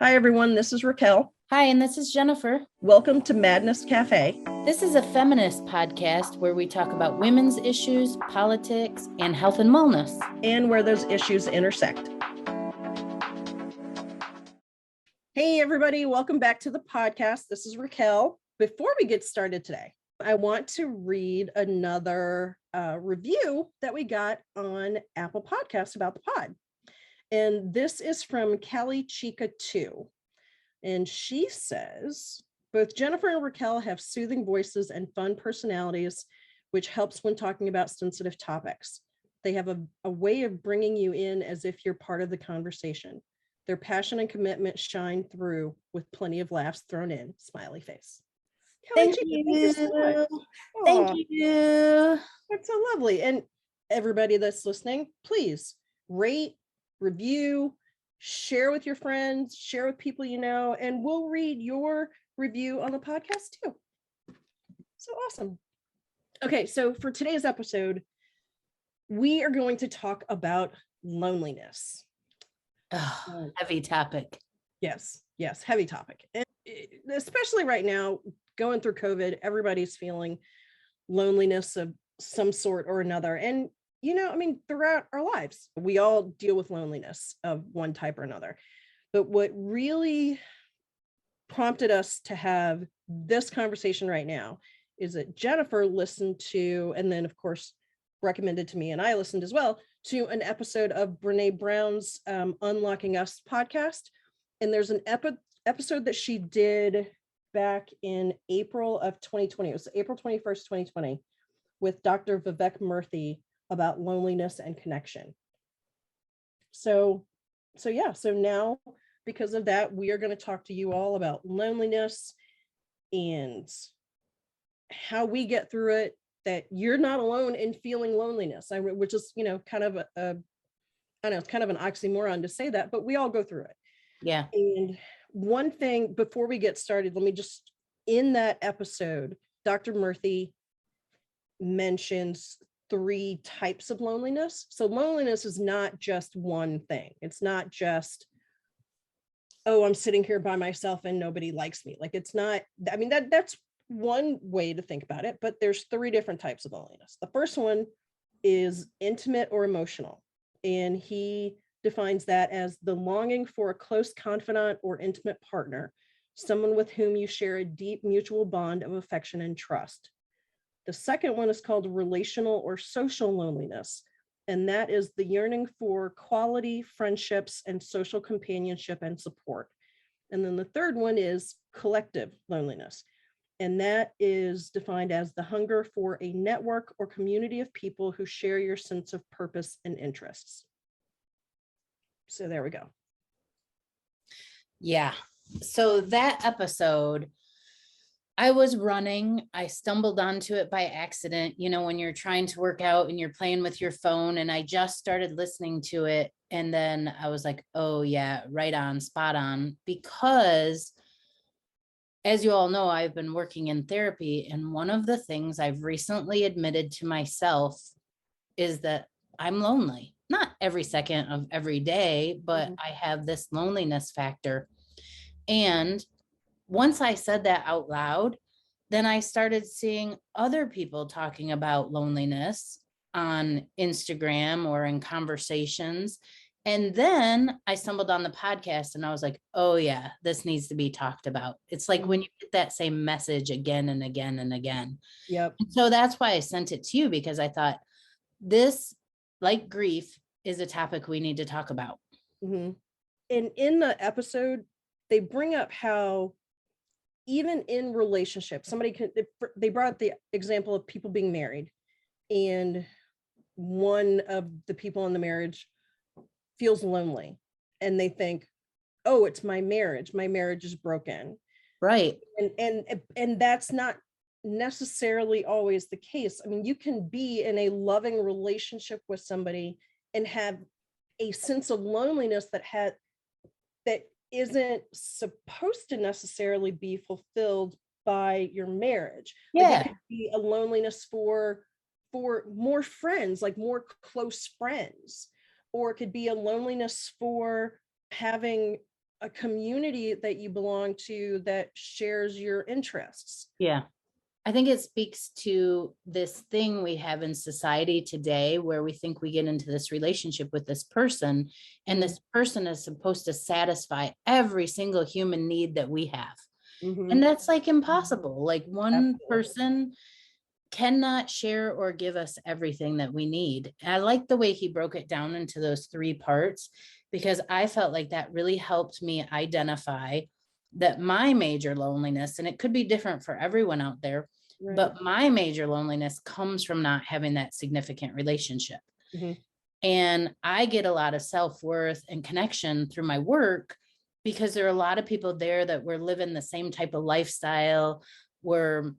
Hi, everyone. This is Raquel. Hi, and this is Jennifer. Welcome to Madness Cafe. This is a feminist podcast where we talk about women's issues, politics, and health and wellness. And where those issues intersect. Hey, everybody. Welcome back to the podcast. This is Raquel. Before we get started today, I want to read another review that we got on Apple Podcasts about the pod. And this is from Callie Chica 2. And she says, both Jennifer and Raquel have soothing voices and fun personalities, which helps when talking about sensitive topics. They have a way of bringing you in as if you're part of the conversation. Their passion and commitment shine through with plenty of laughs thrown in. Smiley face. Thank you so much. Thank you. That's so lovely. And everybody that's listening, please rate, review, share with your friends, share with people you know, and we'll read your review on the podcast too. So awesome. Okay, so for today's episode, we are going to talk about loneliness. Heavy topic. Yes, heavy topic. And especially right now, going through COVID, everybody's feeling loneliness of some sort or another. And throughout our lives, we all deal with loneliness of one type or another. But what really prompted us to have this conversation right now is that Jennifer listened to, and then of course recommended to me, and I listened as well, to an episode of Brene Brown's Unlocking Us podcast. And there's an episode that she did back in April of 2020. It was April 21st, 2020, with Dr. Vivek Murthy about loneliness and connection. So now, because of that, we are going to talk to you all about loneliness and how we get through it, that you're not alone in feeling loneliness, which is, kind of it's kind of an oxymoron to say that, but we all go through it. Yeah. And one thing before we get started, let me just, in that episode, Dr. Murthy mentions 3 types of loneliness. So loneliness is not just one thing. It's not just, oh, I'm sitting here by myself and nobody likes me. Like, it's not, that's one way to think about it, but there's 3 different types of loneliness. The first one is intimate or emotional. And he defines that as the longing for a close confidant or intimate partner, someone with whom you share a deep mutual bond of affection and trust. The second one is called relational or social loneliness, and that is the yearning for quality friendships and social companionship and support. And then the third one is collective loneliness, and that is defined as the hunger for a network or community of people who share your sense of purpose and interests. So there we go. Yeah. So that episode, I was running. I stumbled onto it by accident, when you're trying to work out and you're playing with your phone, and I just started listening to it. And then I was like, oh yeah, right on, spot on. Because as you all know, I've been working in therapy. And one of the things I've recently admitted to myself is that I'm lonely. Not every second of every day, but I have this loneliness factor. And once I said that out loud, then I started seeing other people talking about loneliness on Instagram or in conversations. And then I stumbled on the podcast and I was like, oh yeah, this needs to be talked about. It's like when you get that same message again and again and again. Yep. And so that's why I sent it to you, because I thought this, like grief, is a topic we need to talk about. Mm-hmm. And in the episode, they bring up how even in relationships, they brought up the example of people being married, and one of the people in the marriage feels lonely and they think, oh, it's my marriage is broken. Right. And that's not necessarily always the case. I mean, you can be in a loving relationship with somebody and have a sense of loneliness that isn't supposed to necessarily be fulfilled by your marriage. Yeah. Like, it could be a loneliness for more friends, like more close friends, or it could be a loneliness for having a community that you belong to that shares your interests. Yeah. I think it speaks to this thing we have in society today where we think we get into this relationship with this person, and this person is supposed to satisfy every single human need that we have. Mm-hmm. And that's like impossible. Like one Absolutely. person cannot share or give us everything that we need. And I like the way he broke it down into those 3 parts, because I felt like that really helped me identify that my major loneliness, and it could be different for everyone out there, Right. but my major loneliness comes from not having that significant relationship. Mm-hmm. And I get a lot of self-worth and connection through my work because there are a lot of people there that were living the same type of lifestyle, were,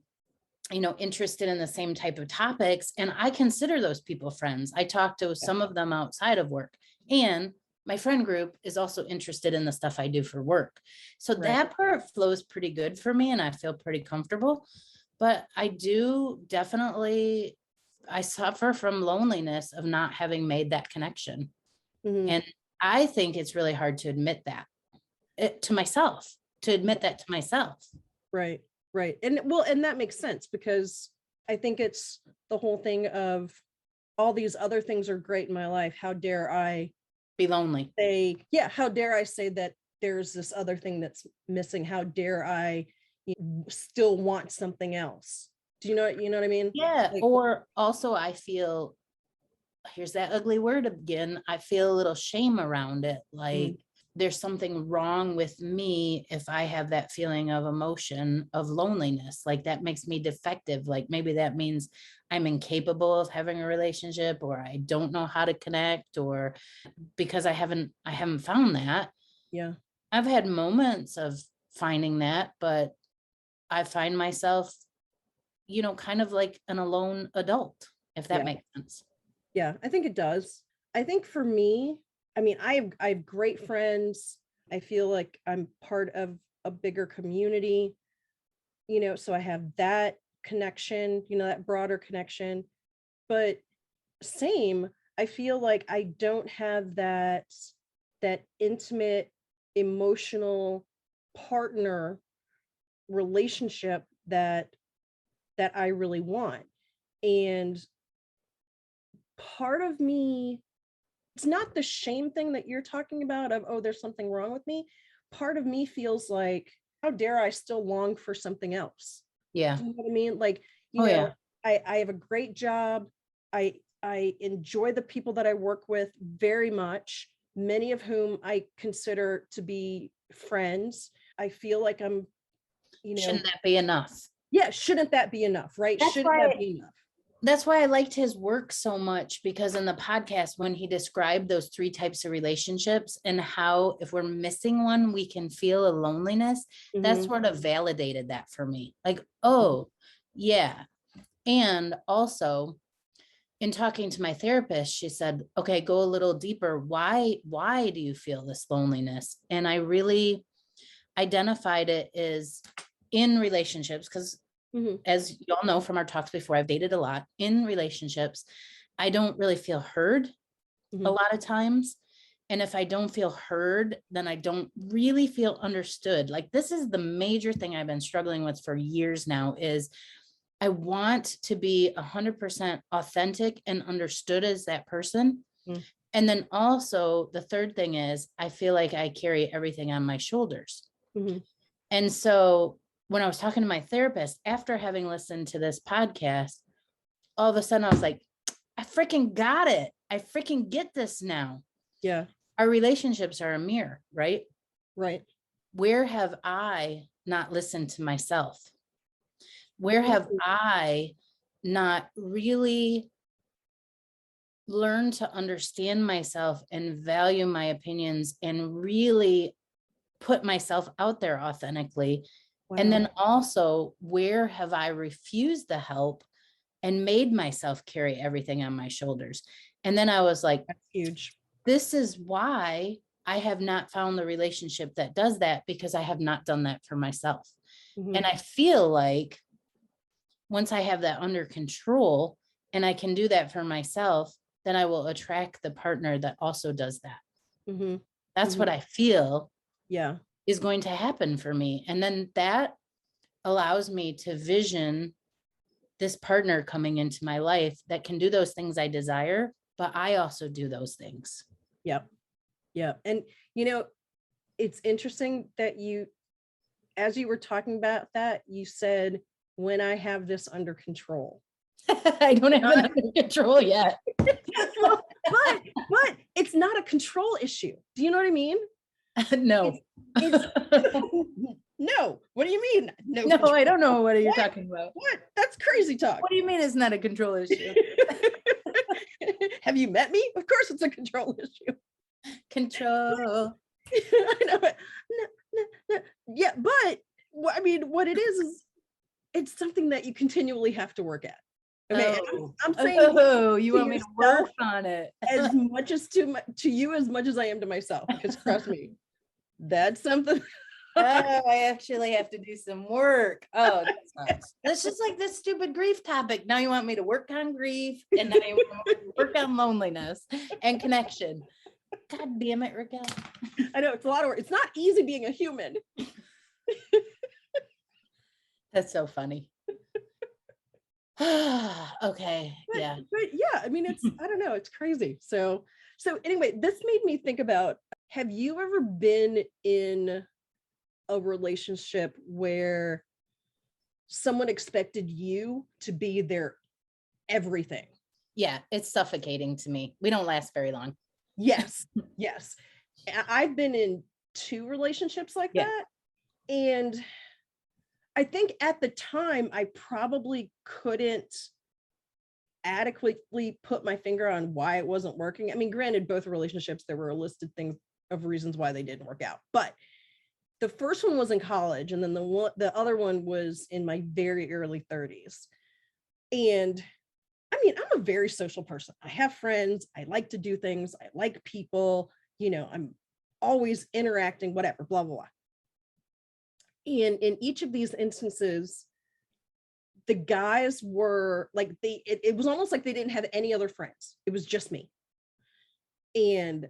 you know, interested in the same type of topics. And I consider those people friends. I talk to some of them outside of work, and my friend group is also interested in the stuff I do for work. So Right. that part flows pretty good for me and I feel pretty comfortable. But I do definitely, I suffer from loneliness of not having made that connection. Mm-hmm. And I think it's really hard to admit that to myself, to admit that to myself. Right. Right. And well, and that makes sense, because I think it's the whole thing of all these other things are great in my life. How dare I Be lonely. say, yeah, how dare I say that there's this other thing that's missing? How dare I still want something else? Do you know what I mean? Yeah. Like, Or also I feel, here's that ugly word again, I feel a little shame around it. Like there's something wrong with me if I have that feeling of emotion of loneliness. Like that makes me defective. Like maybe that means I'm incapable of having a relationship, or I don't know how to connect, or because I haven't found that. yeah. I've had moments of finding that, but I find myself, you know, kind of like an alone adult, if that Yeah. makes sense. Yeah, I think it does. I think for me, I mean, I have great friends. I feel like I'm part of a bigger community, so I have that connection, that broader connection. But same, I feel like I don't have that intimate emotional partner relationship that I really want. And part of me, it's not the shame thing that you're talking about of, oh, there's something wrong with me. Part of me feels like, how dare I still long for something else? Yeah. Do you know what I mean? Like, Yeah. I have a great job. I enjoy the people that I work with very much, many of whom I consider to be friends. I feel like I'm, Shouldn't that be enough? yeah, shouldn't that be enough, right? Shouldn't that be enough? That's why I liked his work so much, because in the podcast, when he described those 3 types of relationships and how if we're missing one, we can feel a loneliness, that Mhm. sort of validated that for me. Like, oh, yeah. And also, in talking to my therapist, she said, okay, go a little deeper. Why do you feel this loneliness? And I really identified it as in relationships, because Mhm. as you all know from our talks before, I've dated a lot. In relationships, I don't really feel heard a Mhm. lot of times. And if I don't feel heard, then I don't really feel understood. Like this is the major thing I've been struggling with for years now is I want to be 100% authentic and understood as that person. Mhm. And then also the third thing is I feel like I carry everything on my shoulders. Mhm. And so when I was talking to my therapist, after having listened to this podcast, all of a sudden I was like, I freaking got it. I freaking get this now. Yeah. Our relationships are a mirror, right? Right. Where have I not listened to myself? Where have I not really learned to understand myself and value my opinions and really put myself out there authentically? And Wow. then also, where have I refused the help and made myself carry everything on my shoulders? And then I was like, That's huge. this is why I have not found the relationship that does that, because I have not done that for myself. Mhm. And I feel like once I have that under control and I can do that for myself, then I will attract the partner that also does that. Mhm. That's Mhm. what I feel. Yeah. is going to happen for me. And then that allows me to vision this partner coming into my life that can do those things I desire, but I also do those things. Yep. Yeah. And, you know, it's interesting that as you were talking about that, you said, when I have this under control. I don't have it under control yet. Well, but it's not a control issue. Do you know what I mean? No. It's no. What do you mean? No, No, control. I don't know what you're talking about. What? That's crazy talk. What do you mean it's not a control issue? Have you met me? Of course it's a control issue. Control. I know it. No. Yeah, but I mean, what it is it's something that you continually have to work at. Okay, I'm saying, you want me to work on it as much as to you as much as I am to myself, because trust me, that's something. I actually have to do some work. Oh, that sucks. That's just like this stupid grief topic. Now you want me to work on grief, and now you want me to work on loneliness and connection. God damn it, Raquel. I know it's a lot of work. It's not easy being a human. That's so funny. Okay. Yeah. But yeah, I mean, I don't know, it's crazy. So anyway, this made me think about, have you ever been in a relationship where someone expected you to be their everything? Yeah, it's suffocating to me. We don't last very long. Yes. Yes. I've been in 2 relationships like that. And I think at the time I probably couldn't adequately put my finger on why it wasn't working. I mean, granted, both relationships, there were a listed things of reasons why they didn't work out. But the first one was in college, and then the other one was in my very early 30s. And I mean, I'm a very social person. I have friends. I like to do things. I like people. You know, I'm always interacting, whatever, blah, blah, blah. And in each of these instances, the guys were like, it was almost like they didn't have any other friends. It was just me. And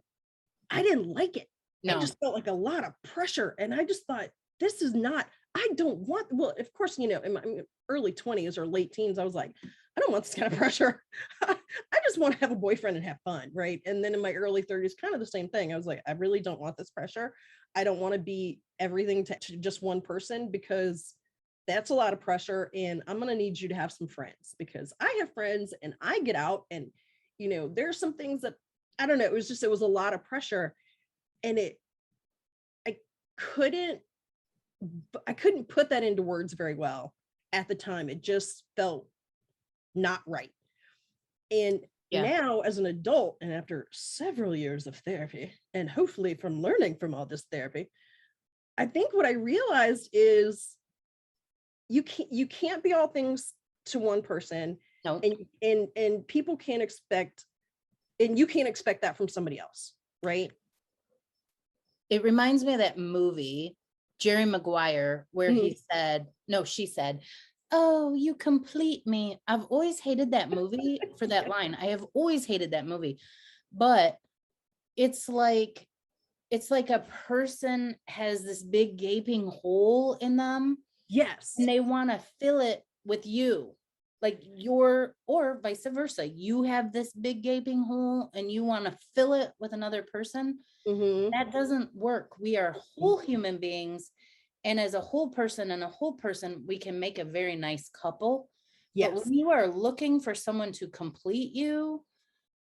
I didn't like it. No. I just felt like a lot of pressure. And I just thought, this is not, I don't want, well, of course, you know, in my early 20s or late teens, I was like, I don't want this kind of pressure. I just want to have a boyfriend and have fun, right? And then in my early 30s, kind of the same thing. I was like, I really don't want this pressure. I don't want to be everything to just one person, because that's a lot of pressure. And I'm going to need you to have some friends, because I have friends and I get out, and, you know, there's some things that, I don't know, it was a lot of pressure. And I couldn't put that into words very well at the time. It just felt not right. And now, as an adult, and after several years of therapy, and hopefully from learning from all this therapy, I think what I realized is you can't be all things to one person. No. And people can't expect, and you can't expect that from somebody else, right? It reminds me of that movie, Jerry Maguire, where she said, "Oh, you complete me." I've always hated that movie for that line. I have always hated that movie. But it's like a person has this big gaping hole in them. Yes. And they want to fill it with you. Like or vice versa. You have this big gaping hole and you want to fill it with another person. Mm-hmm. That doesn't work. We are whole human beings. And as a whole person and a whole person, we can make a very nice couple. Yes. But when you are looking for someone to complete you,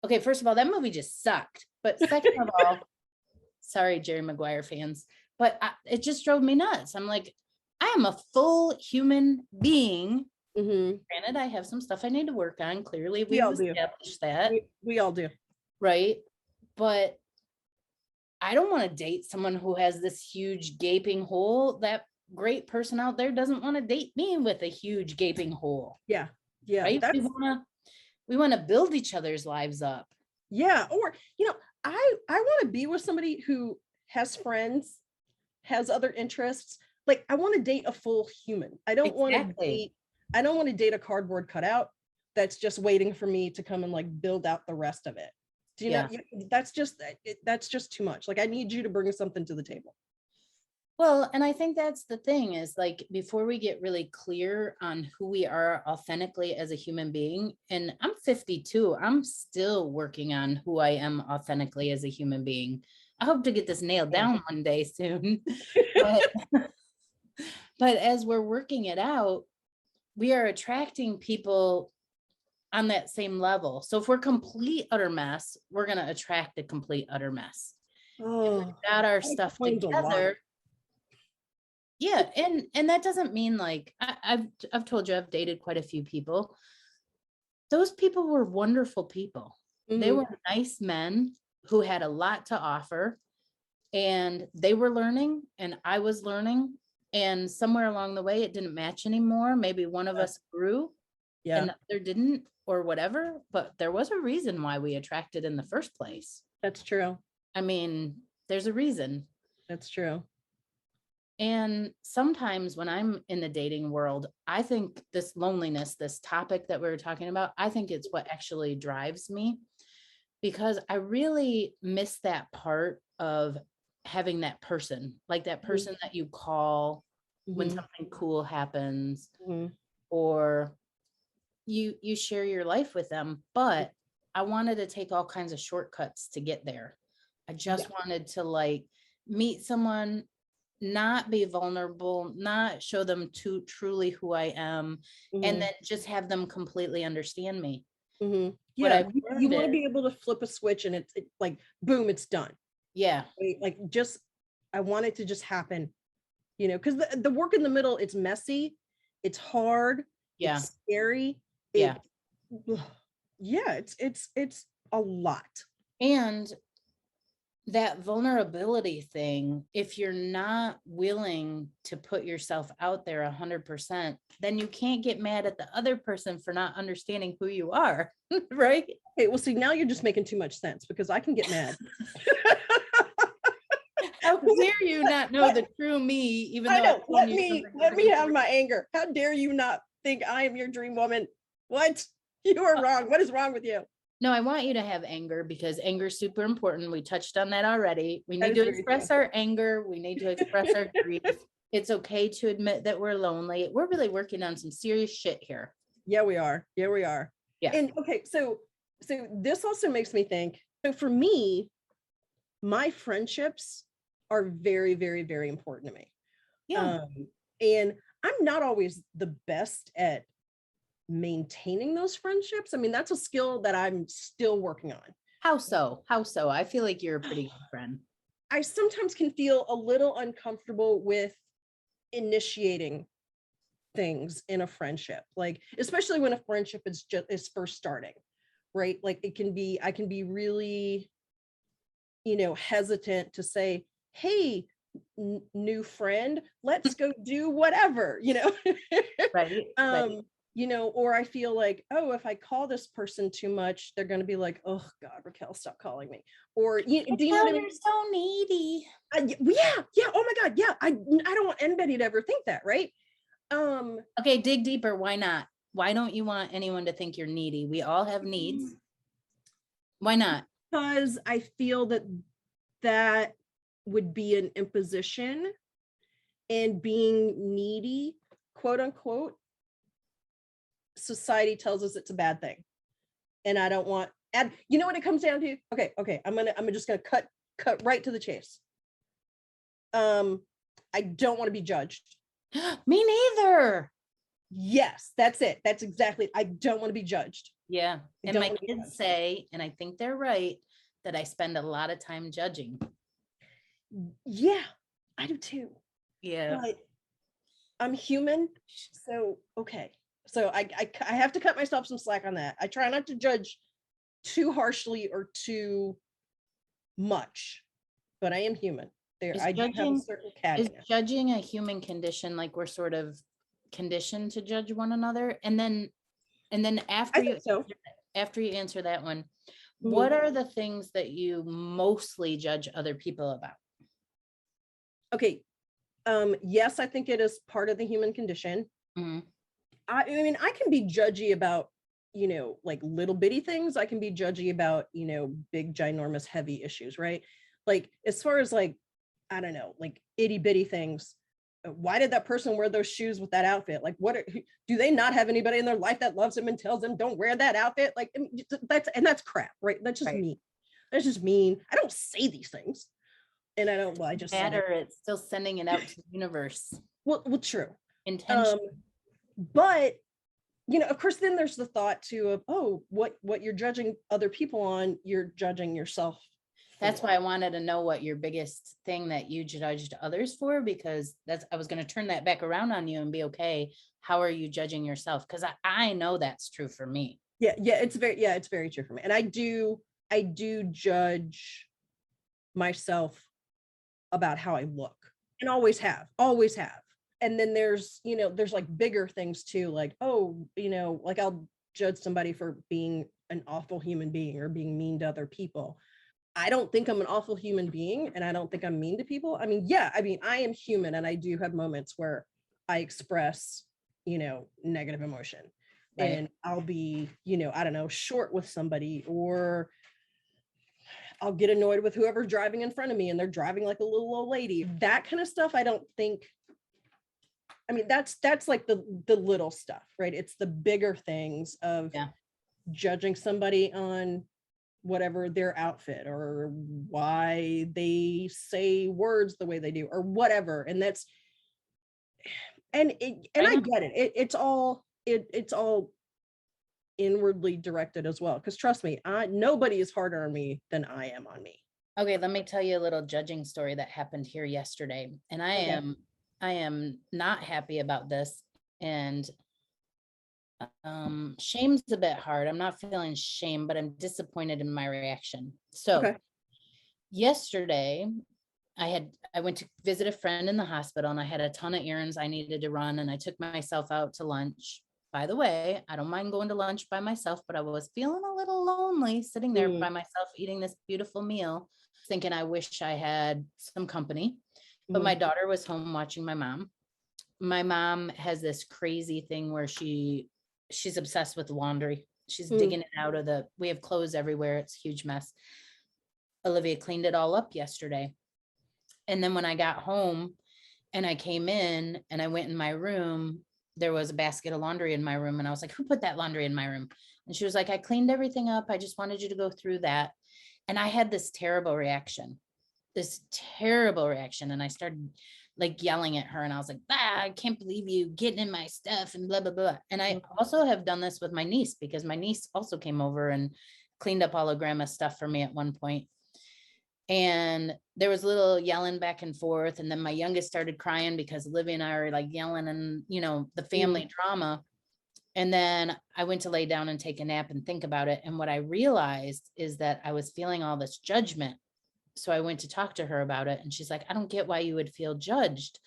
okay, first of all, that movie just sucked. But second of all, sorry, Jerry Maguire fans, but it just drove me nuts. I'm like, I am a full human being. Mm-hmm. Granted, I have some stuff I need to work on. Clearly, we all established that. We all do. Right. But I don't want to date someone who has this huge gaping hole. That great person out there doesn't want to date me with a huge gaping hole. Yeah. Yeah. Right. We want to build each other's lives up. Yeah. Or, you know, I want to be with somebody who has friends, has other interests. Like, I want to date a full human. I don't want to date a cardboard cutout that's just waiting for me to come and like build out the rest of it. Do you know, that's just too much. Like, I need you to bring something to the table. Well, and I think that's the thing is like before we get really clear on who we are authentically as a human being, and I'm 52, I'm still working on who I am authentically as a human being. I hope to get this nailed down one day soon. But but as we're working it out, we are attracting people on that same level. So if we're complete utter mess, we're going to attract a complete utter mess. If Oh, we've got our that stuff explains a lot. together, yeah, and that doesn't mean like I've told you I've dated quite a few people. Those people were wonderful people. They Mhm. were nice men who had a lot to offer, and they were learning and I was learning, and somewhere along the way it didn't match anymore. Maybe one of Yeah. us grew Yeah, and the other didn't or whatever, but there was a reason why we attracted in the first place. that's true. I mean, there's a reason. That's true. And sometimes when I'm in the dating world, I think this loneliness, this topic that we were talking about, I think it's what actually drives me because I really miss that part of having that person, like that person that you call when Mhm. something cool happens Mhm. or you share your life with them. But I wanted to take all kinds of shortcuts to get there. I Yeah. just wanted to like meet someone, not be vulnerable, not show them to truly who I am, and Mhm. then just have them completely understand me. Mhm. What Yeah, I've you learned want to is, be able to flip a switch and it's like boom, it's done. yeah, Right? Like just I want it to just happen, because the work in the middle, it's messy, it's hard, yeah, it's scary. yeah. It yeah, it's a lot. And that vulnerability thing, if you're not willing to put yourself out there 100%, then you can't get mad at the other person for not understanding who you are, right? Okay, well, see, now you're just making too much sense because I can get mad. How dare you not know the true me, even I though I've know. told Let you me something let me completely have different? my anger. How dare you not think I am your dream woman? What? You are wrong. What is wrong with you? No, I want you to have anger because anger is super important. We touched on that already. We That need is to very true. express our anger. We need to express our grief. It's okay to admit that we're lonely. We're really working on some serious shit here. Yeah, we are. Yeah, we are. Yeah. And okay, so this also makes me think. So for me, my friendships are very, very, very important to me. Yeah. Um, and I'm not always the best at maintaining those friendships. I mean, that's a skill that I'm still working on. How so? How so? I feel like you're a pretty good friend. I sometimes can feel a little uncomfortable with initiating things in a friendship, like especially when a friendship is first starting, right? Like I can be really, hesitant to say, hey, new friend, let's go do whatever, Right. Right. um or I feel like, oh, if I call this person too much, they're going to be like, oh god, Raquel, stop calling me. Or do you know Raquel, what I mean? you're so needy. Yeah, oh my god, yeah, I don't want anybody to ever think that, right? um Okay, dig deeper. Why not? Why don't you want anyone to think you're needy? We all have needs. Why not? because I feel that that would be an imposition, and being needy, quote unquote, society tells us it's a bad thing. And I don't want, and you know what it comes down to? Okay, I'm just gonna cut right to the chase. I don't want to be judged. Me neither. Yes, that's it. That's exactly it. I don't want to be judged. Yeah. I And don't my want to be kids judged. say, and I think they're right, that I spend a lot of time judging. Yeah, I do too. Yeah. But I'm human. So, okay. So I have to cut myself some slack on that. I try not to judge too harshly or too much, but I am human. There, Is I do have a judging certain is cattiness. judging a human condition, like we're sort of conditioned to judge one another? And then I think so. after you answer that one, what Mhm. are the things that you mostly judge other people about? Okay. Yes, I think it is part of the human condition. Mhm. I mean, I can be judgy about, like little bitty things. I can be judgy about, big, ginormous, heavy issues, right? Like as far as like I don't know, like itty bitty things. Why did that person wear those shoes with that outfit? Like, do they not have anybody in their life that loves them and tells them don't wear that outfit? Like, I mean, that's crap, right? That's just Right. mean. That's just mean. I don't say these things, and I don't. Well, I just said it. Matter, it's still sending it out to the universe. Well, true. Intention. But of course, then there's the thought too of, oh, what you're judging other people on, you're judging yourself. That's why I wanted to know what your biggest thing that you judged others for, because I was going to turn that back around on you and be, okay, how are you judging yourself? Because I know that's true for me. Yeah, it's very true for me. And I do judge myself about how I look, and always have. And then there's like bigger things too, like, oh, like I'll judge somebody for being an awful human being or being mean to other people. I don't think I'm an awful human being, and I don't think I'm mean to people. I mean, I am human, and I do have moments where I express, negative emotion. Right. And I'll be, I don't know, short with somebody, or I'll get annoyed with whoever's driving in front of me and they're driving like a little old lady. That kind of stuff, I don't think, I mean, that's like the little stuff, right? It's the bigger things of judging somebody on whatever their outfit or why they say words the way they do or whatever. And that's, and I get it. It's all inwardly directed as well. Because trust me, nobody is harder on me than I am on me. Okay, let me tell you a little judging story that happened here yesterday. And I am not happy about this. And shame's a bit hard. I'm not feeling shame, but I'm disappointed in my reaction. So yesterday I went to visit a friend in the hospital, and I had a ton of errands I needed to run, and I took myself out to lunch. By the way, I don't mind going to lunch by myself, but I was feeling a little lonely sitting there by myself eating this beautiful meal, thinking I wish I had some company. But my daughter was home watching my mom. My mom has this crazy thing where she's obsessed with laundry. She's digging it out of we have clothes everywhere. It's a huge mess. Olivia cleaned it all up yesterday. And then when I got home and I came in and I went in my room, there was a basket of laundry in my room. And I was like, who put that laundry in my room? And she was like, I cleaned everything up. I just wanted you to go through that. And I had this terrible reaction. And I started like yelling at her, and I was like, I can't believe you getting in my stuff and blah, blah, blah. And I also have done this with my niece, because my niece also came over and cleaned up all of grandma's stuff for me at one point. And there was a little yelling back and forth. And then my youngest started crying because Olivia and I are like yelling and, the family drama. And then I went to lay down and take a nap and think about it. And what I realized is that I was feeling all this judgment. So I went to talk to her about it, and she's like, I don't get why you would feel judged.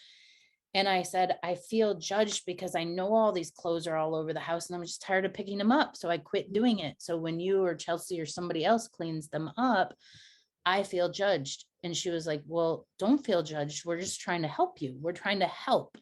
And I said, I feel judged because I know all these clothes are all over the house, and I'm just tired of picking them up. So I quit doing it. So when you or Chelsea or somebody else cleans them up, I feel judged. And she was like, well, don't feel judged. We're just trying to help you. We're trying to help.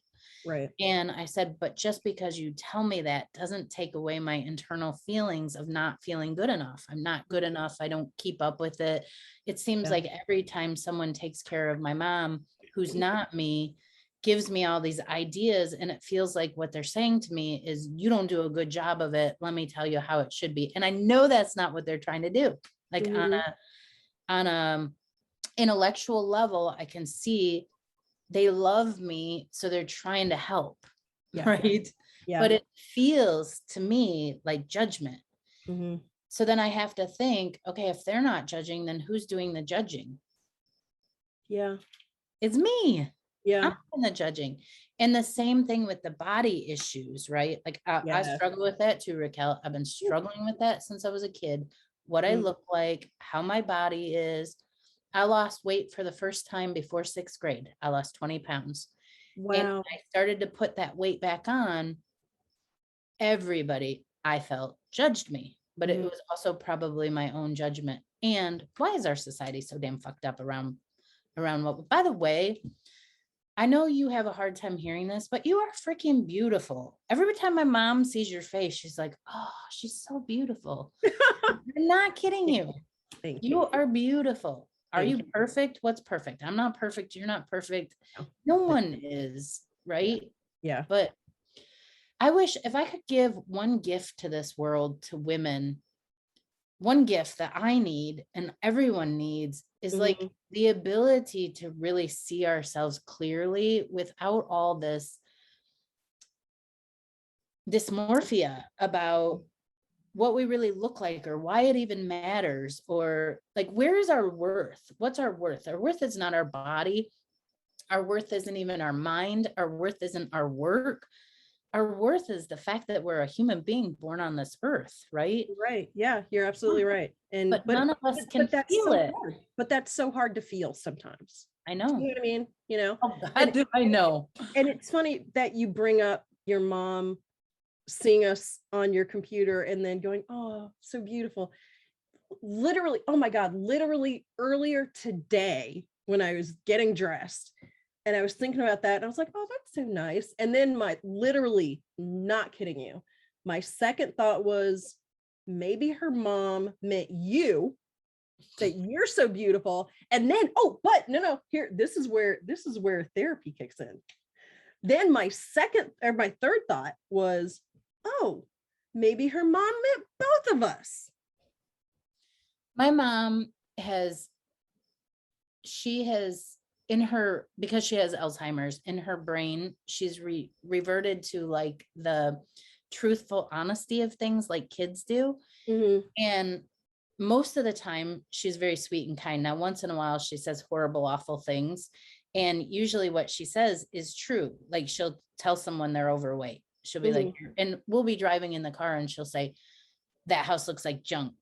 Right. And I said, but just because you tell me that doesn't take away my internal feelings of not feeling good enough. I'm not good enough. I don't keep up with it. It seems like every time someone takes care of my mom, who's not me, gives me all these ideas, and it feels like what they're saying to me is, you don't do a good job of it. Let me tell you how it should be. And I know that's not what they're trying to do. Like on a intellectual level, I can see they love me, so they're trying to help. Right. Yeah. But it feels to me like judgment. So then I have to think, okay, if they're not judging, then who's doing the judging? Yeah. It's me. Yeah. I'm doing the judging. And the same thing with the body issues, right? Like I struggle with that too, Raquel. I've been struggling with that since I was a kid. What I look like, how my body is. I lost weight for the first time before 6th grade. I lost 20 pounds. Wow. And I started to put that weight back on. Everybody, I felt, judged me, but it was also probably my own judgment. And why is our society so damn fucked up around what, by the way, I know you have a hard time hearing this, but you are freaking beautiful. Every time my mom sees your face, she's like, oh, she's so beautiful. I'm not kidding you. Thank you. You are beautiful. Are Thank you you. perfect? What's perfect? I'm not perfect. You're not perfect. No. No one is, right? Yeah. But I wish if I could give one gift to this world, to women, one gift that I need and everyone needs is like Mhm. the ability to really see ourselves clearly without all this dysmorphia about what we really look like or why it even matters, or like, where is our worth? What's our worth? Our worth is not our body. Our worth isn't even our mind. Our worth isn't our work. Our worth is the fact that we're a human being born on this earth, right? Right. Yeah, you're absolutely right. And But none of us can but that's feel so it. hard. But that's so hard to feel sometimes. I Do you know. know what I mean? You know? Oh God, And do I know. and it's funny that you bring up your mom seeing us on your computer and then going, "Oh, so beautiful." Literally, oh my God, literally earlier today when I was getting dressed and I was thinking about that and I was like, "Oh, that's so nice." And then my literally not kidding you, my second thought was maybe her mom meant you, that you're so beautiful. And then, oh, but no, here, this is where therapy kicks in. Then my second or my third thought was, oh, maybe her mom meant both of us. My mom has, she has in her, because she has Alzheimer's, in her brain, she's reverted to like the truthful honesty of things like kids do. Mhm. And most of the time, she's very sweet and kind. Now, once in a while, she says horrible, awful things. And usually, what she says is true. Like, she'll tell someone they're overweight. She'll be like, Mhm. and we'll be driving in the car and she'll say, that house looks like junk,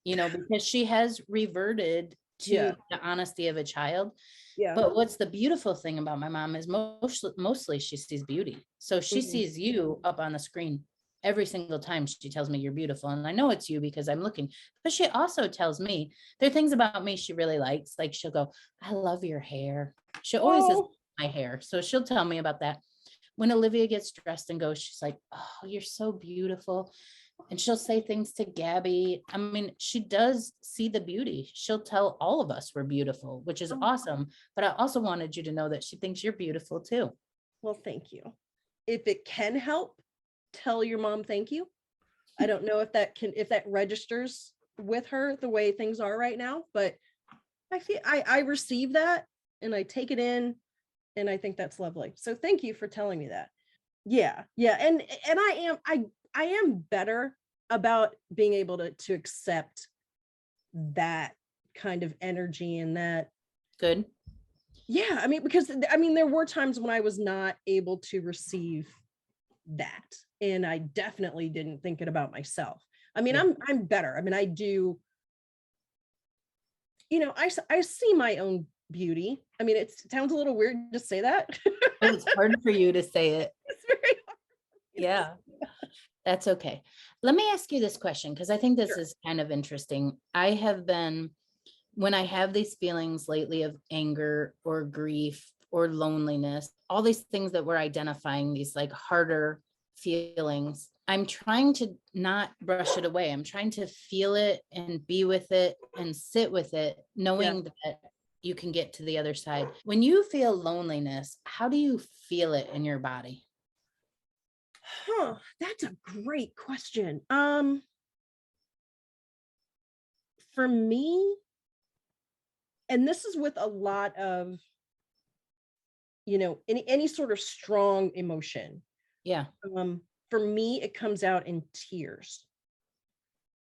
because she has reverted to Yeah. the honesty of a child. Yeah. But what's the beautiful thing about my mom is mostly she sees beauty. So she Mhm. sees you up on the screen every single time she tells me you're beautiful. And I know it's you because I'm looking, but she also tells me there are things about me she really likes. Like, she'll go, I love your hair. She always says Oh, my hair. So she'll tell me about that. When Olivia gets dressed and goes, she's like, oh, you're so beautiful. And she'll say things to Gabby. I mean, she does see the beauty. She'll tell all of us we're beautiful, which is oh, awesome. But I also wanted you to know that she thinks you're beautiful too. well, thank you. If it can help, tell your mom thank you. I don't know if that registers with her the way things are right now, but I receive that and I take it in and I think that's lovely. So thank you for telling me that. Yeah. Yeah. And I am better about being able to accept that kind of energy and that. Good. Yeah, I mean, because I mean, there were times when I was not able to receive that, and I definitely didn't think it about myself. I mean, Yeah. I'm better. I mean, I do, I see my own beauty. I mean, it sounds a little weird to say that. Well, it's hard for you to say it. It's very hard. Yeah, that's okay. Let me ask you this question, because I think this Sure. is kind of interesting. I have been, when I have these feelings lately of anger or grief or loneliness, all these things that we're identifying, these like harder feelings, I'm trying to not brush it away. I'm trying to feel it and be with it and sit with it, Yeah. knowing that you can get to the other side. When you feel loneliness, how do you feel it in your body? Huh. That's a great question. For me, and this is with a lot of, any sort of strong emotion. Yeah. Um, for me, it comes out in tears.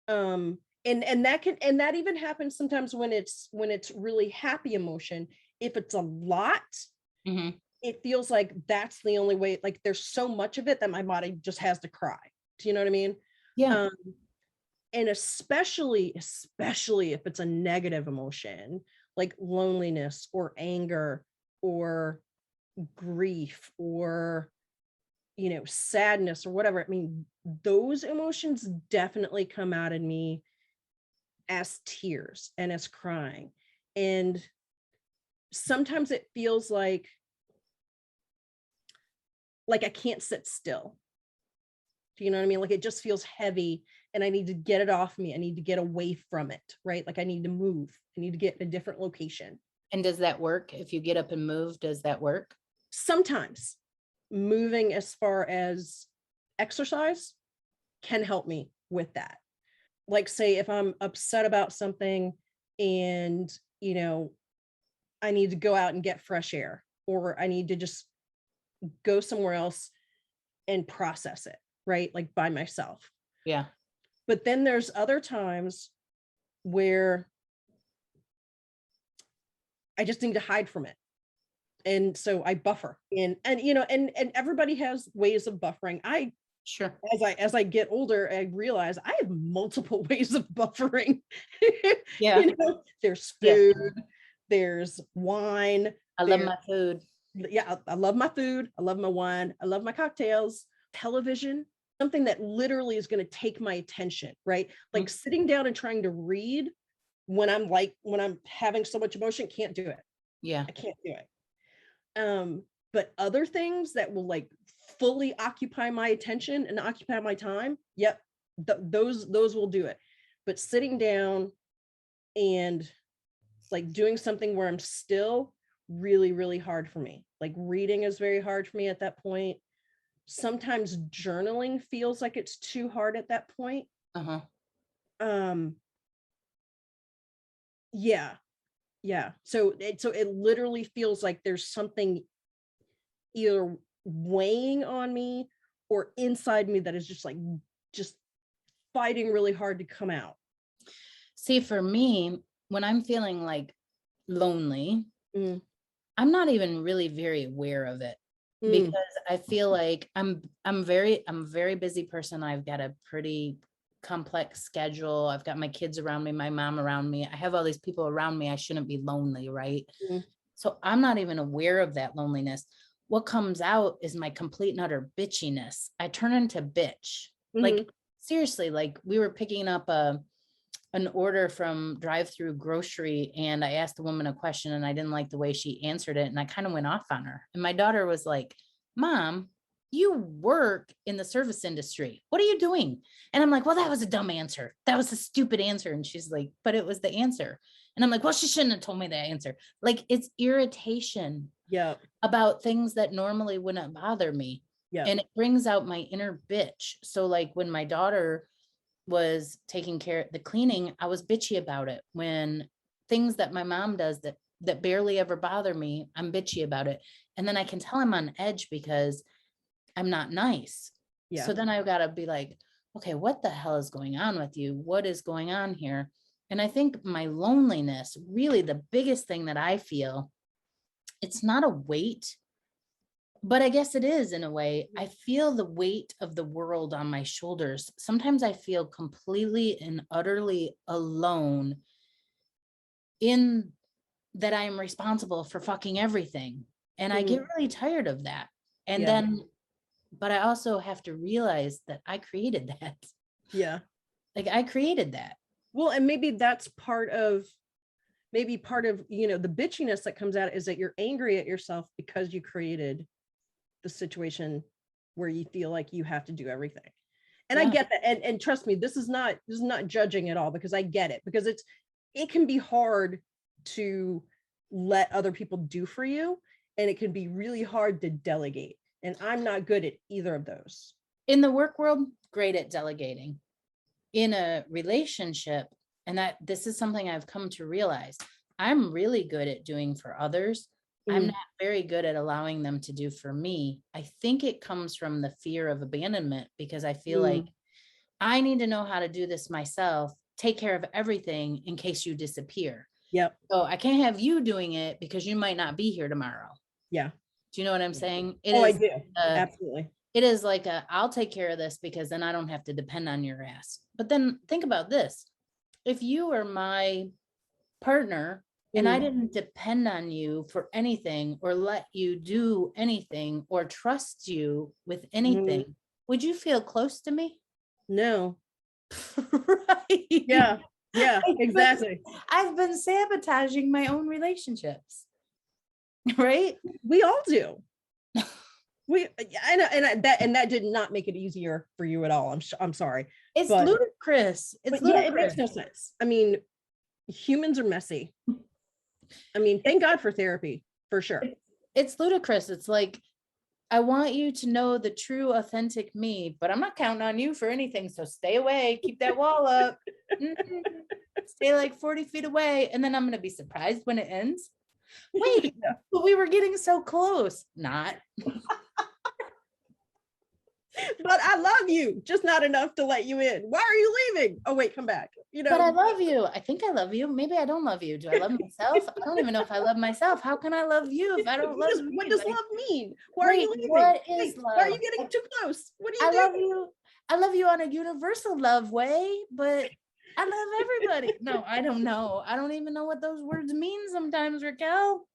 And that even happens sometimes when it's really happy emotion. If it's a lot, Hmm. it feels like that's the only way. Like there's so much of it that my body just has to cry. Do you know what I mean? Yeah. Um, and especially if it's a negative emotion, like loneliness or anger or grief or sadness or whatever. I mean, those emotions definitely come out in me as tears and as crying. And sometimes it feels like I can't sit still. Do you know what I mean? Like it just feels heavy and I need to get it off me. I need to get away from it, right? Like I need to move. I need to get in a different location. And does that work? If you get up and move, does that work? Sometimes moving as far as exercise can help me with that. Like say if I'm upset about something and, you know, I need to go out and get fresh air, or I need to just go somewhere else and process it, right? Like by myself. Yeah. But then there's other times where I just need to hide from it. And so I buffer and you know, and everybody has ways of buffering. Sure. As I get older, I realize I have multiple ways of buffering. Yeah. You know, there's food, there's wine. I love my food. Yeah, I love my food. I love my wine. I love my cocktails. Television, something that literally is going to take my attention, right? Like sitting down and trying to read when I'm having so much emotion, can't do it. Yeah. I can't do it. But other things that will like fully occupy my attention and occupy my time, yep, those will do it. But sitting down and like doing something where I'm still, really, really hard for me. Like reading is very hard for me at that point. Sometimes journaling feels like it's too hard at that point. Uh-huh. Yeah. So it literally feels like there's something either weighing on me or inside me that is just fighting really hard to come out. See, for me, when I'm feeling like lonely, Mm. I'm not even really very aware of it because I feel like I'm a very busy person. I've got a pretty complex schedule. I've got my kids around me, my mom around me. I have all these people around me. I shouldn't be lonely, right? So I'm not even aware of that loneliness. What comes out is my complete and utter bitchiness. I turn into bitch. Like seriously, like we were picking up an order from drive-through grocery, and I asked the woman a question and I didn't like the way she answered it, and I kind of went off on her. And my daughter was like, "Mom, you work in the service industry. What are you doing?" And I'm like, "Well, that was a dumb answer. That was a stupid answer." And she's like, "But it was the answer." And I'm like, "Well, she shouldn't have told me that answer." Like it's irritation about things that normally wouldn't bother me. And it brings out my inner bitch. So like when my daughter was taking care of the cleaning, I was bitchy about it. When things that my mom does that barely ever bother me, I'm bitchy about it. And then I can tell I'm on edge because I'm not nice. So then I gotta be like, okay, what the hell is going on with you? What is going on here? And I think my loneliness, really the biggest thing that I feel, it's not a weight, but I guess it is in a way. I feel the weight of the world on my shoulders. Sometimes I feel completely and utterly alone in that I am responsible for fucking everything. And I get really tired of that. And then, but I also have to realize that I created that. Yeah. Like I created that. Well, and maybe that's part of, you know, the bitchiness that comes out is that you're angry at yourself because you created the situation where you feel like you have to do everything. And I get that. And trust me, this is not judging at all, because I get it, because it can be hard to let other people do for you. And it can be really hard to delegate. And I'm not good at either of those. In the work world, great at delegating. In a relationship, and that this is something I've come to realize, I'm really good at doing for others. I'm not very good at allowing them to do for me. I think it comes from the fear of abandonment, because I feel like I need to know how to do this myself, take care of everything in case you disappear. Yep. So I can't have you doing it because you might not be here tomorrow. Yeah. Do you know what I'm saying? I do. Absolutely. It is like I'll take care of this because then I don't have to depend on your ass. But then think about this. If you were my partner and I didn't depend on you for anything or let you do anything or trust you with anything, would you feel close to me? No. Right. Yeah. Yeah, exactly. I've been sabotaging my own relationships. Right? We all do. that did not make it easier for you at all. I'm sorry. It's But ludicrous. It's yeah, ludicrous. it makes no sense. I mean, humans are messy. I mean, thank God for therapy, for sure. It's ludicrous. It's like, I want you to know the true, authentic me, but I'm not counting on you for anything. So stay away, keep that wall up. Stay like 40 feet away. And then I'm going to be surprised when it ends. Wait, Yeah. but we were getting so close. Not. But I love you, just not enough to let you in. Why are you leaving? Oh, wait, come back. But I love you. I think I love you. Maybe I don't love you. Do I love myself? I don't even know if I love myself. How can I love you if I don't love me? What does Like, love mean? Why are you leaving? What is love? Why are you getting too close? What are you I doing? love you. I love you on a universal love way, but I love everybody. No, I don't know. I don't even know what those words mean sometimes, Raquel.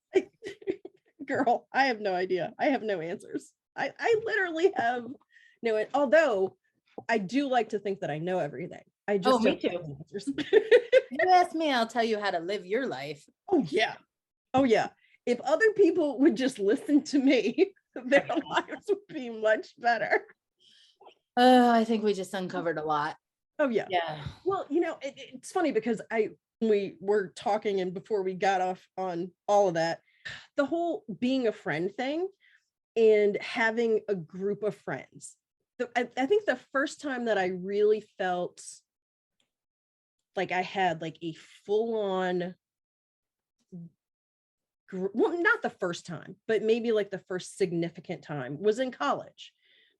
Girl, I have no idea. I have no answers. I literally have no, although I do like to think that I know everything. I just me don't too. have answers. If you ask me, I'll tell you how to live your life. Oh yeah. Oh yeah. If other people would just listen to me, their lives would be much better. I think we just uncovered a lot. Oh yeah. Yeah. Well, it's funny because we were talking, and before we got off on all of that, the whole being a friend thing and having a group of friends. I think the first time that I really felt like I had like a full-on well, not the first time, but maybe like the first significant time was in college,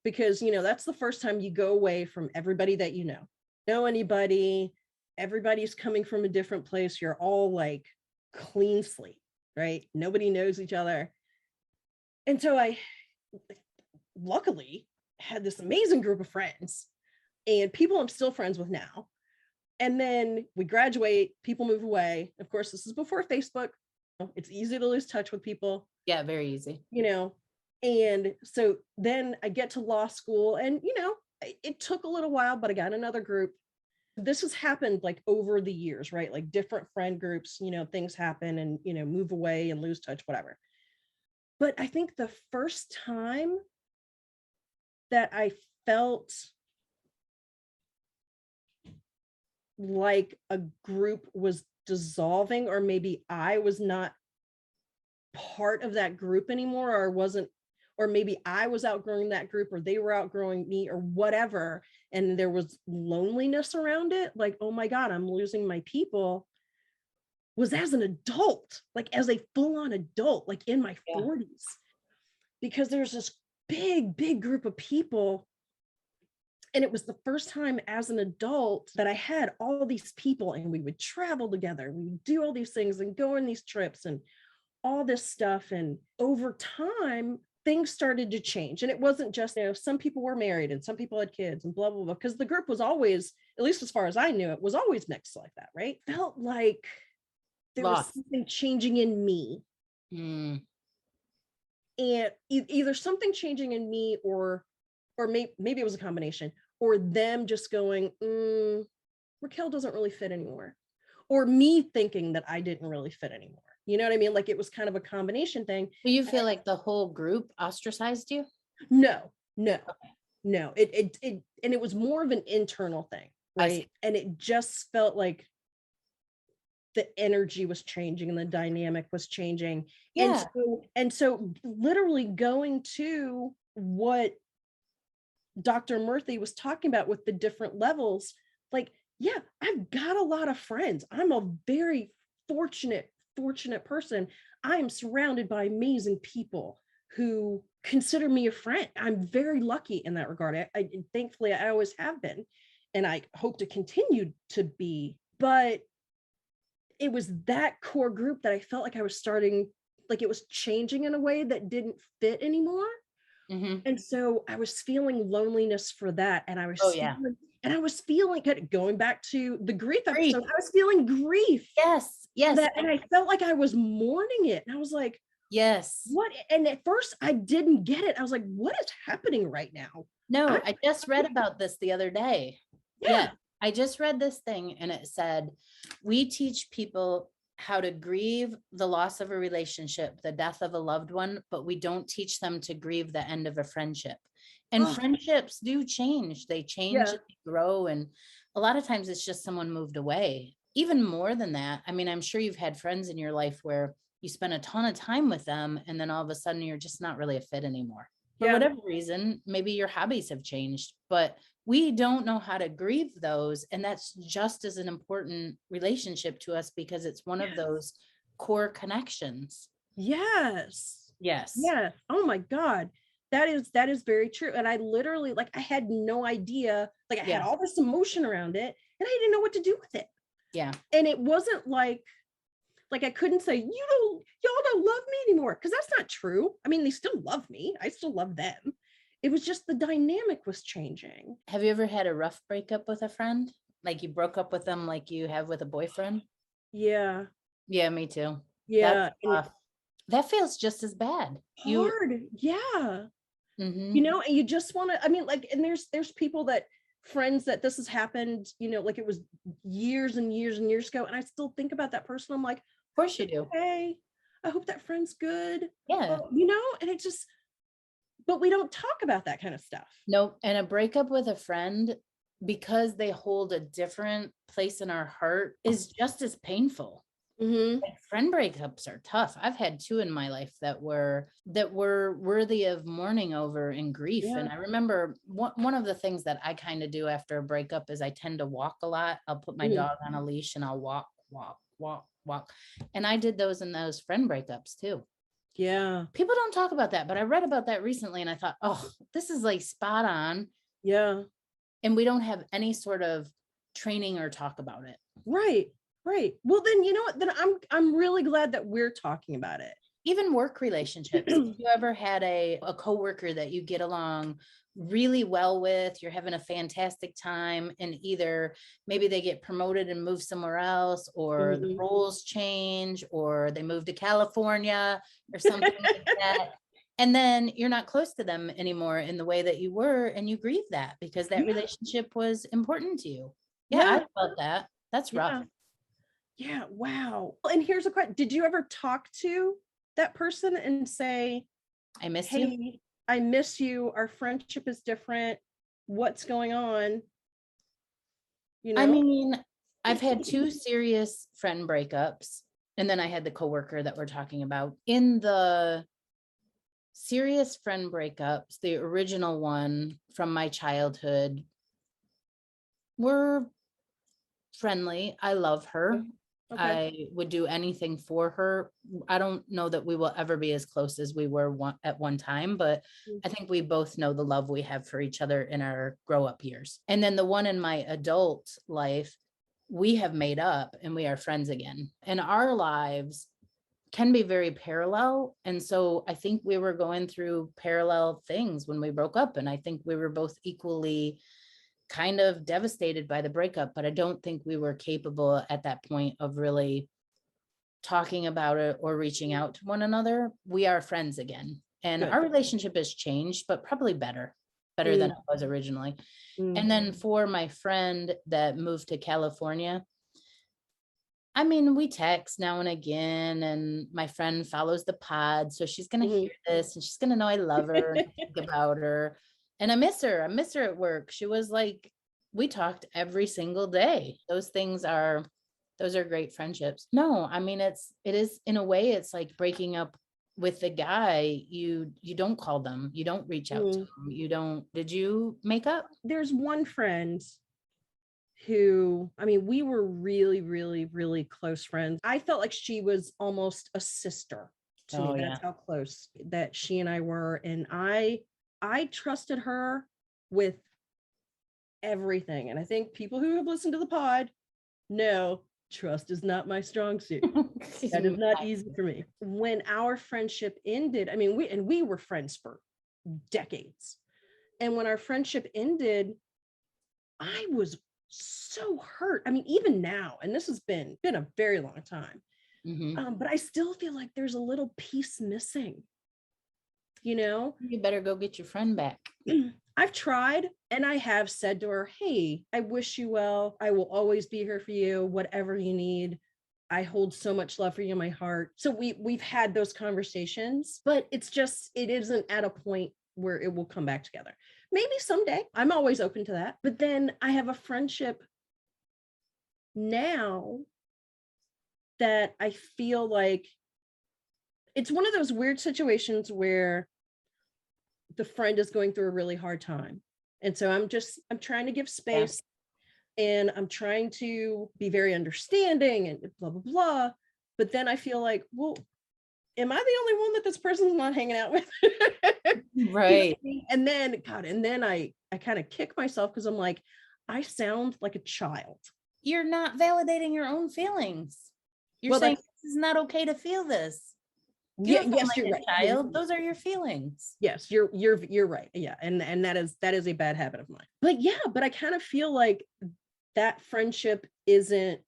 because that's the first time you go away from everybody that know anybody, everybody's coming from a different place, you're all like clean slate, right? Nobody knows each other. And so I luckily had this amazing group of friends and people I'm still friends with now. And then we graduate, people move away. Of course, this is before Facebook. It's easy to lose touch with people. Yeah, very easy. And so then I get to law school, and it took a little while, but I got another group. This has happened like over the years, right? Like different friend groups, things happen and move away and lose touch, whatever. But I think the first time that I felt like a group was dissolving, or maybe I was not part of that group anymore, or maybe I was outgrowing that group, or they were outgrowing me, or whatever, and there was loneliness around it, like, oh my God, I'm losing my people, was as an adult, like as a full-on adult, like in my 40s, because there's this big group of people. And it was the first time as an adult that I had all these people, and we would travel together, we would do all these things and go on these trips and all this stuff. And over time, things started to change. And it wasn't just, some people were married and some people had kids and blah, blah, blah, because the group was always, at least as far as I knew, it was always mixed like that, right? Felt like there was something changing in me. And either something changing in me, or maybe it was a combination, or them just going, Raquel doesn't really fit anymore, or me thinking that I didn't really fit anymore. You know what I mean? Like it was kind of a combination thing. Do you feel like the whole group ostracized you? No. It and it was more of an internal thing, right? And it just felt like the energy was changing and the dynamic was changing. Yeah. And so literally going to what Dr. Murthy was talking about with the different levels, like, yeah, I've got a lot of friends. I'm a very fortunate person. I am surrounded by amazing people who consider me a friend. I'm very lucky in that regard. I thankfully I always have been, and I hope to continue to be. But it was that core group that I felt like I was starting, like it was changing in a way that didn't fit anymore. And so I was feeling loneliness for that. And I was and I was feeling, going back to the grief episode, I was feeling grief. Yes. And I felt like I was mourning it. And I was like, yes. What? And at first I didn't get it. I was like, what is happening right now? No, I just read about this the other day. Yeah. I just read this thing and it said, we teach people how to grieve the loss of a relationship, the death of a loved one, but we don't teach them to grieve the end of a friendship. And Oh, friendships do change. They change yeah. and they grow. And a lot of times it's just someone moved away. Even more than that, I mean, I'm sure you've had friends in your life where you spend a ton of time with them and then all of a sudden you're just not really a fit anymore. For Yeah. whatever reason, maybe your hobbies have changed, but we don't know how to grieve those. And that's just as an important relationship to us because it's one of Yes. those core connections. Yes. Yes. Yes. Oh my God. That is very true. And I literally, like, I had no idea, like I had Yeah. all this emotion around it and I didn't know what to do with it. Yeah. And it wasn't like I couldn't say, y'all don't love me anymore. Cause that's not true. I mean, they still love me. I still love them. It was just the dynamic was changing. Have you ever had a rough breakup with a friend? Like you broke up with them like you have with a boyfriend? Yeah. Yeah, me too. That's Yeah. And tough. That feels just as bad. You, hard. Yeah. mhm. And you just want to, I mean, like, and there's people that friends that this has happened, like it was years and years and years ago. And I still think about that person. I'm like, Of course you do. hey, I hope that friend's good. Yeah. And it just, but we don't talk about that kind of stuff. Nope. And a breakup with a friend, because they hold a different place in our heart, is just as painful. Mm-hmm. Like friend breakups are tough. I've had two in my life that were worthy of mourning over and grief. Yeah. And I remember one of the things that I kind of do after a breakup is I tend to walk a lot. I'll put my Mhm. dog on a leash and I'll walk. And I did those in those friend breakups too. Yeah. People don't talk about that, but I read about that recently and I thought, oh, this is like spot on. Yeah. And we don't have any sort of training or talk about it. Right. Right. Well, then you know what? Then I'm really glad that we're talking about it. Even work relationships. If you ever had a coworker that you get along really well with, you're having a fantastic time, and either maybe they get promoted and move somewhere else, or the Mhm. roles change, or they move to California or something like that. And then you're not close to them anymore in the way that you were, and you grieve that because that Yeah. relationship was important to you. Yeah, Yeah. I felt that. That's rough. Yeah. Yeah. Wow. And here's a question. Did you ever talk to that person and say, I miss you. hey, I miss you. Our friendship is different. What's going on? You I know? mean, I've had two serious friend breakups, and then I had the coworker that we're talking about. In the serious friend breakups, the original one from my childhood, were friendly. I love her. Okay. I would do anything for her. I don't know that we will ever be as close as we were at one time, but I think we both know the love we have for each other in our grow up years. And then the one in my adult life, we have made up and we are friends again. And our lives can be very parallel. And so I think we were going through parallel things when we broke up. And I think we were both equally kind of devastated by the breakup, but I don't think we were capable at that point of really talking about it or reaching out to one another. We are friends again. And Good. our relationship has changed, but probably better than it was originally. Mm. And then for my friend that moved to California, I mean, we text now and again, and my friend follows the pod. So she's going to Mhm. hear this and she's going to know I love her and think about her. And I miss her. I miss her at work. She was like, we talked every single day. Those are great friendships. No, I mean, it is in a way, it's like breaking up with the guy. You don't call them. You don't reach out to Mm. them. Did you make up? There's one friend who, I mean, we were really, really, really close friends. I felt like she was almost a sister to me. Oh, yeah. That's how close that she and I were. And I trusted her with everything. And I think people who have listened to the pod know trust is not my strong suit. That is not easy for me. When our friendship ended, I mean, we were friends for decades. And when our friendship ended, I was so hurt. I mean, even now, and this has been a very long time, Mhm. but I still feel like there's a little piece missing. You know, You better go get your friend back. I've tried, and I have said to her, "Hey, I wish you well. I will always be here for you, whatever you need. I hold so much love for you in my heart. So we've had those conversations, but it isn't at a point where it will come back together. Maybe someday. I'm always open to that. But then I have a friendship now that I feel like it's one of those weird situations where the friend is going through a really hard time. And so I'm trying to give space, and I'm trying to be very understanding and blah, blah, blah. But then I feel like, well, am I the only one that this person's not hanging out with? Right. And then, God, I kind of kick myself because I'm like, I sound like a child. You're not validating your own feelings. You're Well, saying this is not okay to feel this. You yeah, don't feel yes, like you're a right. child. Those are your feelings. Yes, you're right. Yeah. And that is a bad habit of mine. But yeah, but I kind of feel like that friendship isn't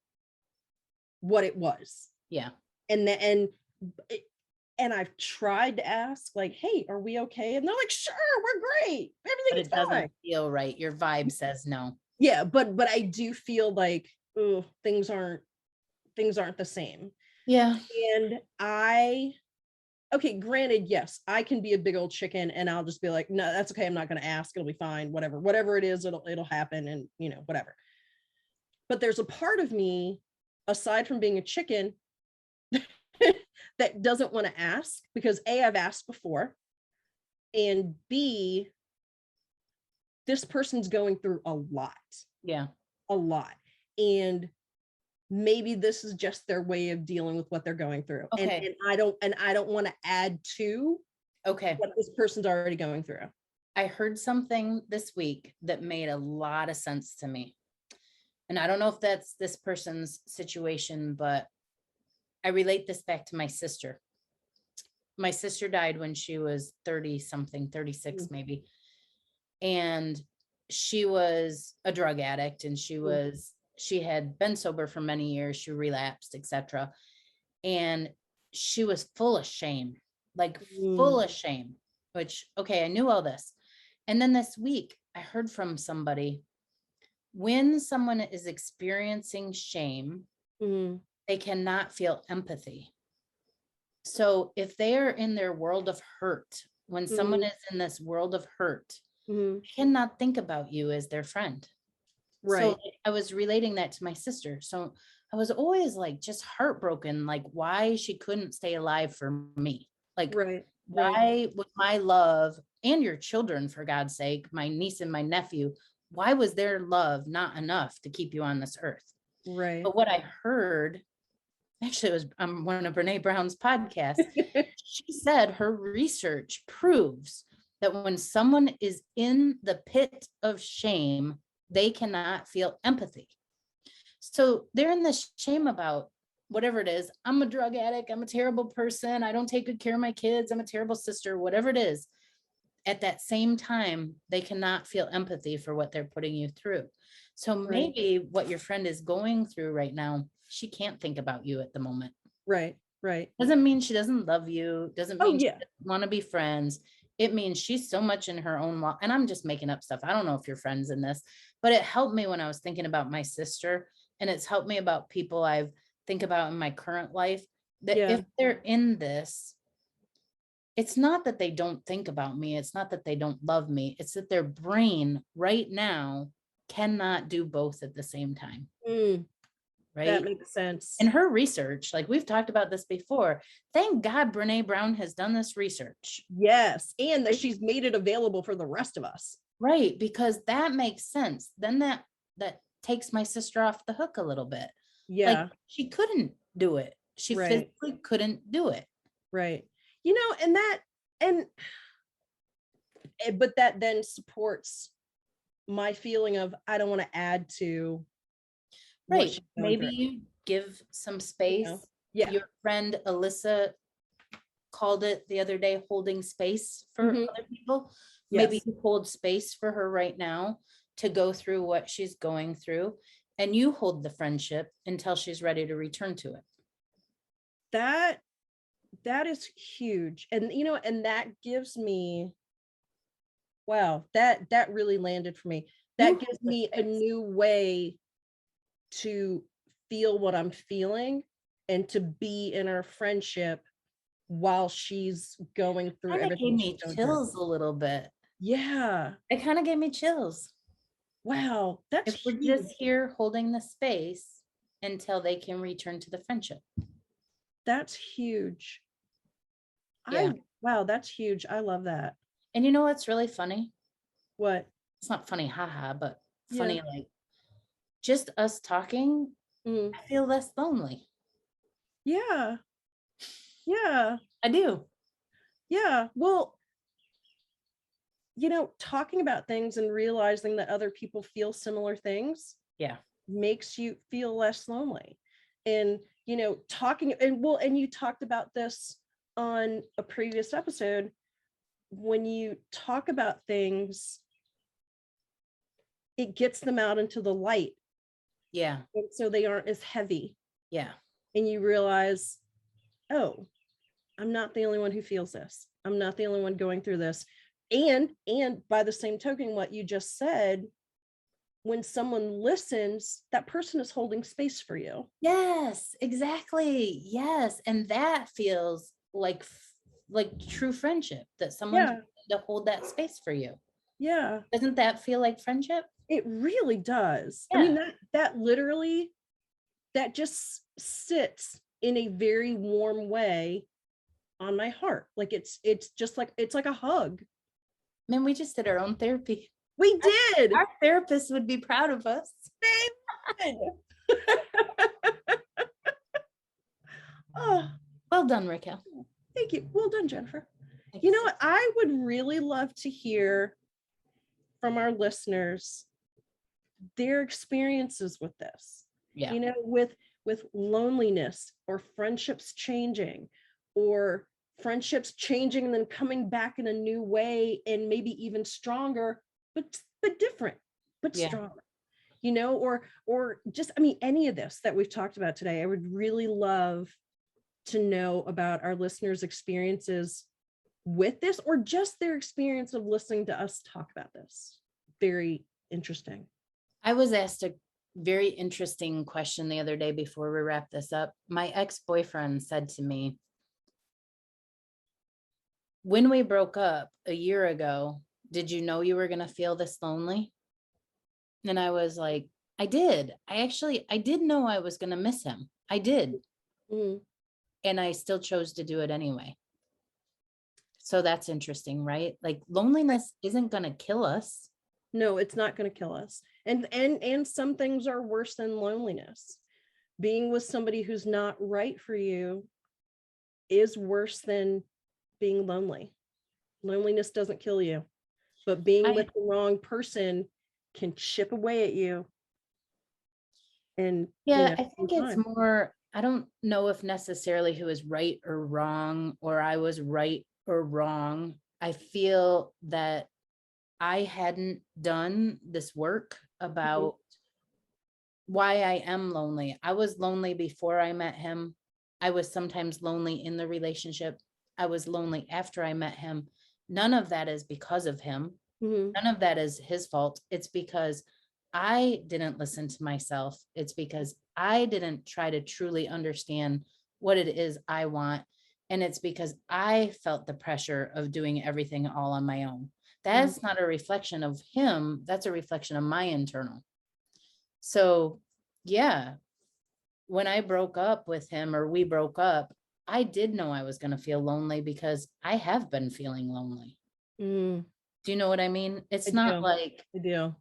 what it was. Yeah. And and I've tried to ask, like, hey, are we okay? And they're like, sure, we're great. But Everything's it fine. doesn't feel right. Your vibe says no. Yeah, but I do feel like, oh, things aren't the same. Yeah. And okay, granted, yes, I can be a big old chicken and I'll just be like, no, that's okay. I'm not going to ask. It'll be fine. Whatever it is, it'll happen. And whatever. But there's a part of me, aside from being a chicken, that doesn't want to ask because A, I've asked before, and B, this person's going through a lot. Yeah. A lot. And maybe this is just their way of dealing with what they're going through. Okay. And I don't want to add to Okay. what this person's already going through. I heard something this week that made a lot of sense to me. And I don't know if that's this person's situation, but I relate this back to my sister. My sister died when she was 30 something, 36 maybe. And she was a drug addict, and she had been sober for many years. She relapsed, etc. And she was full of shame, like full of shame, which, okay, I knew all this. And then this week I heard from somebody, when someone is experiencing shame, they cannot feel empathy. So if they are in their world of hurt, when someone is in this world of hurt, they cannot think about you as their friend. Right. So I was relating that to my sister. So I was always like just heartbroken, like why she couldn't stay alive for me. Like, why would my love, and your children, for God's sake, my niece and my nephew, why was their love not enough to keep you on this earth? Right. But what I heard, actually, it was on one of Brene Brown's podcasts. She said her research proves that when someone is in the pit of shame, they cannot feel empathy. So they're in this shame about whatever it is. I'm a drug addict. I'm a terrible person. I don't take good care of my kids. I'm a terrible sister, whatever it is. At that same time, they cannot feel empathy for what they're putting you through. So maybe what your friend is going through right now, she can't think about you at the moment. Right. Doesn't mean she doesn't love you. Doesn't mean she doesn't want to be friends. It means she's so much in her own life. And I'm just making up stuff. I don't know if you're friends in this, but it helped me when I was thinking about my sister, and it's helped me about people I think about in my current life, that if they're in this, it's not that they don't think about me. It's not that they don't love me. It's that their brain right now cannot do both at the same time. Right? That makes sense. In her research, like we've talked about this before, thank God Brene Brown has done this research. Yes. And that she's made it available for the rest of us. Right. Because that makes sense. Then that takes my sister off the hook a little bit. Yeah. Like she couldn't do it. She physically couldn't do it. Right. But that then supports my feeling of, I don't want to add to. Right. Maybe you give some space. Your friend Alyssa called it the other day, holding space for other people. Maybe you hold space for her right now to go through what she's going through, and you hold the friendship until she's ready to return to it. That is huge. And and that gives me, wow, that really landed for me. That gives me a new way to feel what I'm feeling, and to be in our friendship while she's going through Kind of gave everything she's me going through. chills a little bit. Yeah. It kind of gave me chills. Wow. That's If we're huge. just here holding the space until they can return to the friendship. That's huge. Yeah. Wow, that's huge. I love that. And you know what's really funny? What? It's not funny, haha, but Yeah. funny, like just us talking, Mm. I feel less lonely. Yeah. Yeah. I do. Yeah. Well, talking about things and realizing that other people feel similar things Yeah. makes you feel less lonely. And, talking and you talked about this on a previous episode. When you talk about things, it gets them out into the light. Yeah. And so they aren't as heavy. Yeah. And you realize, oh, I'm not the only one who feels this. I'm not the only one going through this. And by the same token, what you just said, when someone listens, that person is holding space for you. Yes, exactly. Yes. And that feels like true friendship, that someone's willing to hold that space for you. Yeah. Doesn't that feel like friendship? It really does. Yeah. I mean, that literally, that just sits in a very warm way on my heart. Like it's just like, it's like a hug. Man, we just did our own therapy. We did. Our therapist would be proud of us. They did. Oh, well done, Raquel. Thank you. Well done, Jennifer. You know what? I would really love to hear from our listeners their experiences with this. Yeah. With loneliness or friendships changing, or friendships changing and then coming back in a new way and maybe even stronger, but different, but stronger. Or just, I mean, any of this that we've talked about today, I would really love to know about our listeners' experiences with this, or just their experience of listening to us talk about this. Very interesting. I was asked a very interesting question the other day before we wrap this up. My ex-boyfriend said to me, when we broke up a year ago, did you know you were going to feel this lonely? And I was like, I did. I did know I was going to miss him. I did. Mm. And I still chose to do it anyway. So that's interesting, right? Like loneliness isn't going to kill us. No, it's not going to kill us. And some things are worse than loneliness. Being with somebody who's not right for you is worse than being lonely. Loneliness doesn't kill you, but being with the wrong person can chip away at you. And yeah, I think it's more, I don't know if necessarily who is right or wrong, or I was right or wrong. I feel that I hadn't done this work about why I am lonely. I was lonely before I met him. I was sometimes lonely in the relationship. I was lonely after I met him. None of that is because of him. None of that is his fault. It's because I didn't listen to myself. It's because I didn't try to truly understand what it is I want. And it's because I felt the pressure of doing everything all on my own. That's not a reflection of him. That's a reflection of my internal. So yeah, when I broke up with him, or we broke up, I did know I was going to feel lonely, because I have been feeling lonely. Do you know what I mean? It's not like, I do.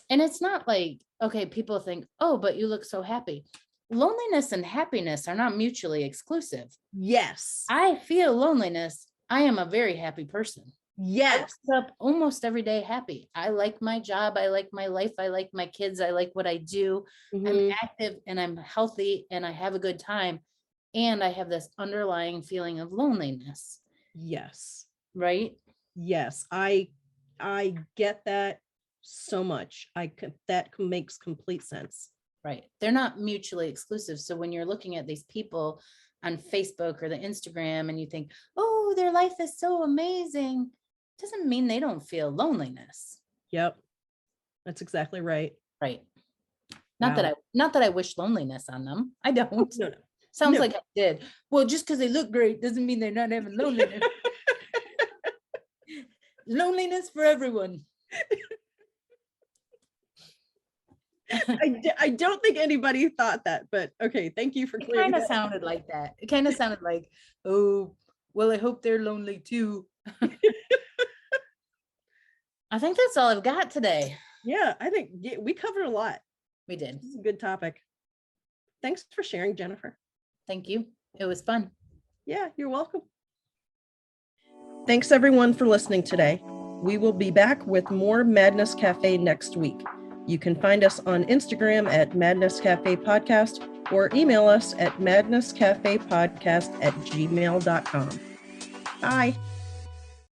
And it's not like, okay, people think, oh, but you look so happy. Loneliness and happiness are not mutually exclusive. Yes. I feel loneliness. I am a very happy person. Yes. I wake up almost every day happy. I like my job. I like my life. I like my kids. I like what I do. I'm active and I'm healthy and I have a good time. And I have this underlying feeling of loneliness. Yes. Right? Yes. I get that so much. That makes complete sense. Right. They're not mutually exclusive. So when you're looking at these people on Facebook or the Instagram and you think, oh, their life is so amazing, doesn't mean they don't feel loneliness. Yep. That's exactly right. Right. Not that I wish loneliness on them. I don't. No. Sounds No. like I did. Well, just because they look great doesn't mean they're not having loneliness. Loneliness for everyone. I don't think anybody thought that, but okay, thank you for It clearing kind of that. sounded like that. It kind of sounded like, oh, well, I hope they're lonely too. I think that's all I've got today. Yeah, I think we covered a lot. We did. This is a good topic. Thanks for sharing, Jennifer. Thank you. It was fun. Yeah, you're welcome. Thanks everyone for listening today. We will be back with more Madness Cafe next week. You can find us on Instagram at Madness Cafe Podcast or email us at madnesscafepodcast@gmail.com. Bye.